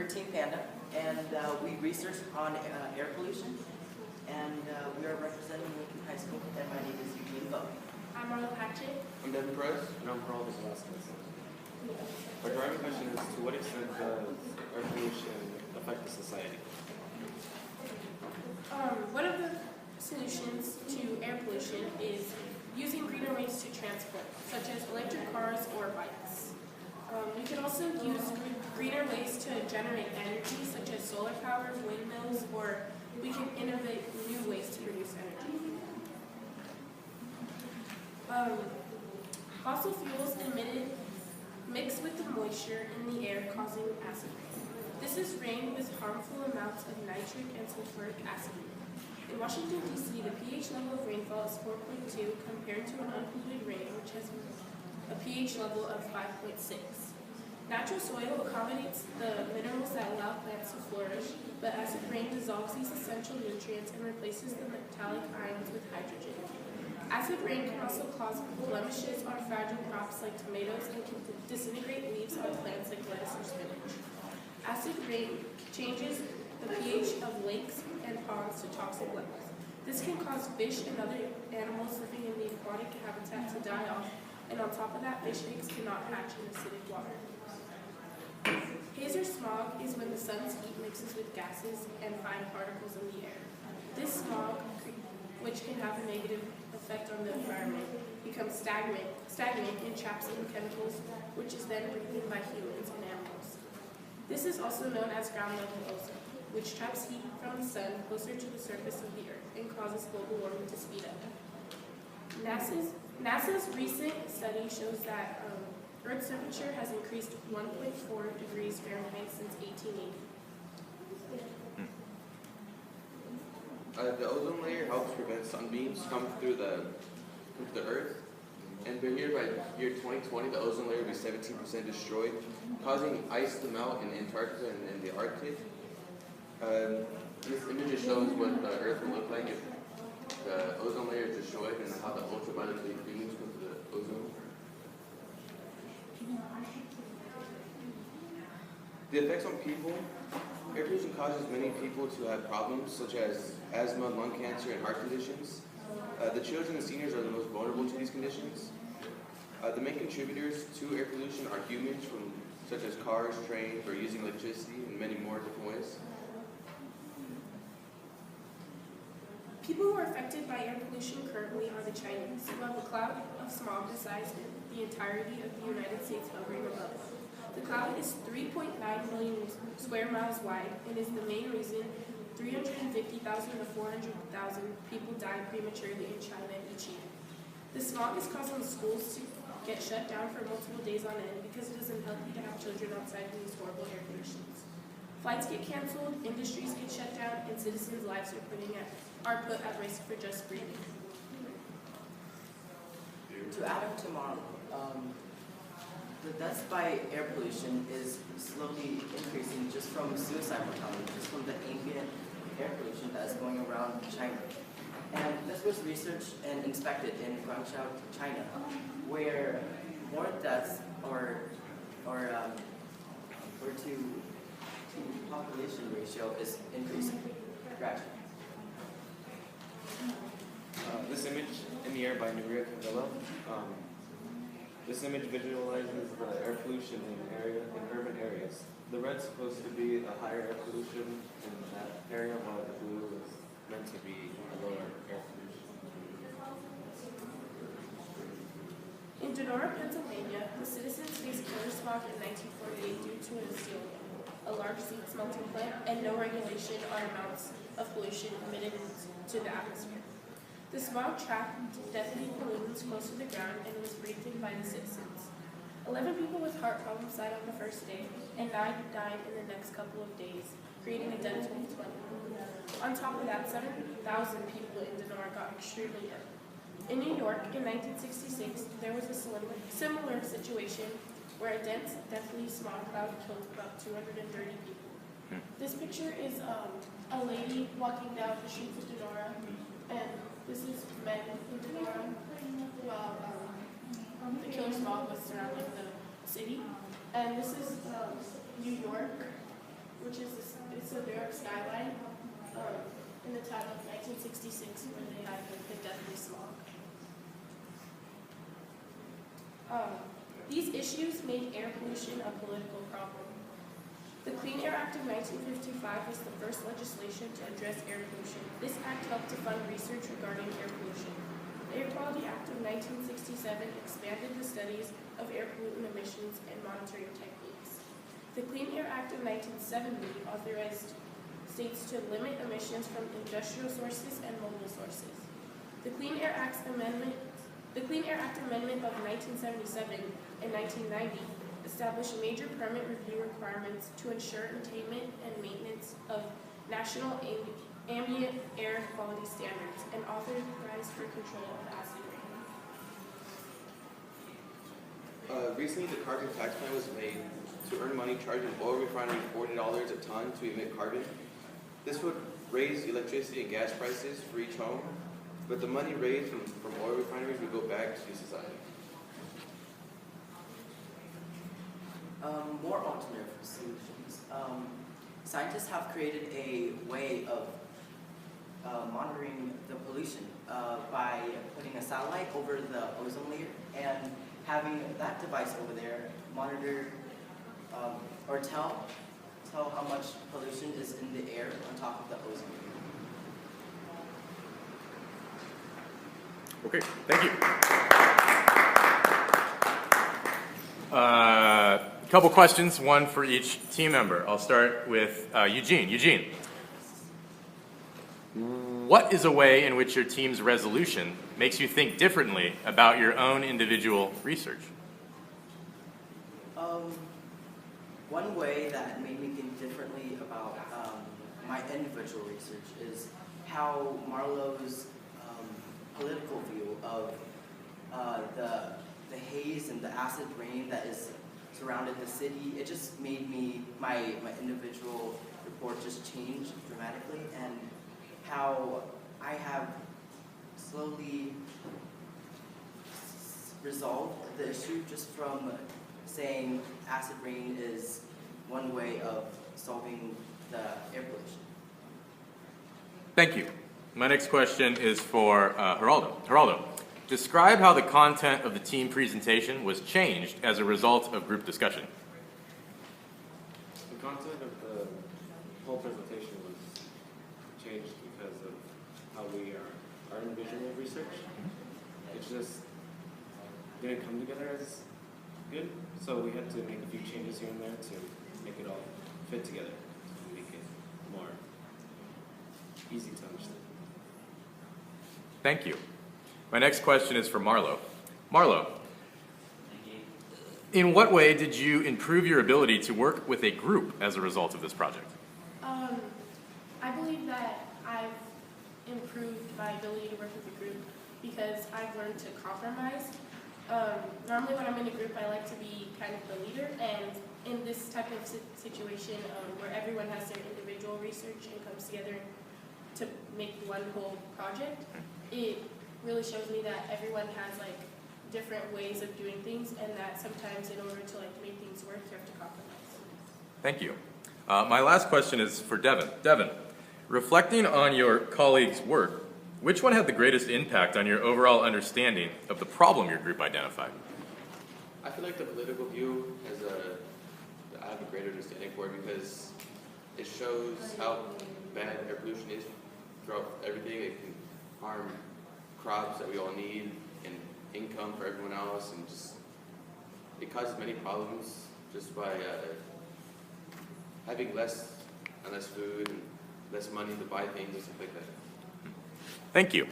we're Team Panda, and we research on air pollution, and we are representing Lincoln High School, and my name is Eugene Bowe. I'm Marla Hatchett. I'm Devin Perez. And I'm Carl Velasquez. Our driving question is, to what extent does air pollution affect the society? One of the solutions to air pollution is using greener ways to transport, such as electric cars or bikes. We can also use greener ways to generate energy, such as solar power, windmills, or we can innovate new ways to produce energy. Fossil fuels emitted mix with the moisture in the air, causing acid rain. This is rain with harmful amounts of nitric and sulfuric acid. In Washington, D.C., the pH level of rainfall is 4.2 compared to an unpolluted rain, which has a pH level of 5.6. Natural soil accommodates the minerals that allow plants to flourish, but acid rain dissolves these essential nutrients and replaces the metallic ions with hydrogen. Acid rain can also cause blemishes on fragile crops like tomatoes and can disintegrate leaves on plants like lettuce or spinach. Acid rain changes the pH of lakes and ponds to toxic levels. This can cause fish and other animals living in the aquatic habitat to die off, and on top of that, fish eggs cannot hatch in acidic water. Haze or smog is when the sun's heat mixes with gases and fine particles in the air. This smog, which can have a negative effect on the environment, becomes stagnant and traps in chemicals, which is then breathed in by humans and animals. This is also known as ground level ozone, which traps heat from the sun closer to the surface of the earth and causes global warming to speed up. NASA's recent study shows that Earth's temperature has increased 1.4 degrees Fahrenheit since 1880. The ozone layer helps prevent sunbeams coming through the Earth. And by year 2020, the ozone layer will be 17% destroyed, causing ice to melt in Antarctica and in the Arctic. This image just shows what the Earth will look like if the ozone layer is destroyed and how the ultraviolet beams come to the ozone. The effects on people. Air pollution causes many people to have problems such as asthma, lung cancer, and heart conditions. The children and seniors are the most vulnerable to these conditions. The main contributors to air pollution are humans, such as cars, trains, or using electricity, and many more different ways. People who are affected by air pollution currently are the Chinese, who have a cloud of smog the size of the entirety of the United States hovering above them. The cloud is 3.9 million square miles wide and is the main reason 350,000 to 400,000 people die prematurely in China each year. The smog is causing schools to get shut down for multiple days on end because it isn't healthy to have children outside in these horrible air conditions. Flights get canceled, industries get shut down, and citizens' lives are put at risk for just breathing. To add up tomorrow, the deaths by air pollution is slowly increasing just from suicide mortality, just from the ambient air pollution that is going around China. And this was researched and inspected in Guangzhou, China, where more deaths or to population ratio is increasing gradually. This image in the air by Nuria Candela. This image visualizes the air pollution in urban areas. The red's supposed to be a higher air pollution in that area, while the blue is meant to be a lower air pollution. In Donora, Pennsylvania, the citizens faced killer smog in 1948 due to a steel mill, a large zinc smelting plant, and no regulation on amounts of pollution emitted into the atmosphere. The smog trapped deadly pollutants close to the ground and was breathed in by the citizens. 11 people with heart problems died on the first day, and 9 died in the next couple of days, creating a death toll of 20. On top of that, 7,000 people in Donora got extremely ill. In New York, in 1966, there was a similar situation where a dense, deathly smog cloud killed about 230 people. This picture is a lady walking down the streets of Donora, and this is men in Donora while the killer smog was surrounding the city. And this is New York, which is it's a New York skyline in the time of 1966 when they had the deathly smog. These issues made air pollution a political problem. The Clean Air Act of 1955 was the first legislation to address air pollution. This act helped to fund research regarding air pollution. The Air Quality Act of 1967 expanded the studies of air pollutant emissions and monitoring techniques. The Clean Air Act of 1970 authorized states to limit emissions from industrial sources and mobile sources. The Clean Air Act Amendment of 1977 and 1990 established major permit review requirements to ensure attainment and maintenance of national ambient air quality standards and authorized for control of acid rain. Recently, the carbon tax plan was made to earn money charging oil refineries $40 a ton to emit carbon. This would raise electricity and gas prices for each home, but the money raised from oil refineries would go back to society. More alternative solutions. Scientists have created a way of monitoring the pollution by putting a satellite over the ozone layer and having that device over there monitor or tell how much pollution is in the air on top of the ozone layer. Okay, thank you. Couple questions, one for each team member. I'll start with Eugene. Eugene, what is a way in which your team's resolution makes you think differently about your own individual research? One way that made me think differently about my individual research is how Marlowe's political view of the haze and the acid rain that is surrounded the city. It just made me my individual report just change dramatically, and how I have slowly resolved the issue just from saying acid rain is one way of solving the air pollution. Thank you. My next question is for Geraldo. Geraldo, describe how the content of the team presentation was changed as a result of group discussion. The content of the whole presentation was changed because of how we are our individual research. It just didn't come together as good, so we had to make a few changes here and there to make it all fit together, to make it more easy to understand. Thank you. My next question is for Marlo. Marlo, in what way did you improve your ability to work with a group as a result of this project? I believe that I've improved my ability to work with a group because I've learned to compromise. Normally when I'm in a group, I like to be kind of the leader, and in this type of situation where everyone has their individual research and comes together to make one whole project, it really shows me that everyone has like different ways of doing things, and that sometimes in order to like make things work, you have to compromise. Thank you. My last question is for Devin. Devin, reflecting on your colleagues' work, which one had the greatest impact on your overall understanding of the problem your group identified? I feel like the political view I have a greater understanding for it, because it shows how bad air pollution is throughout everything. It can harm crops that we all need and income for everyone else, and just it causes many problems just by having less and less food and less money to buy things and stuff like that. Thank you.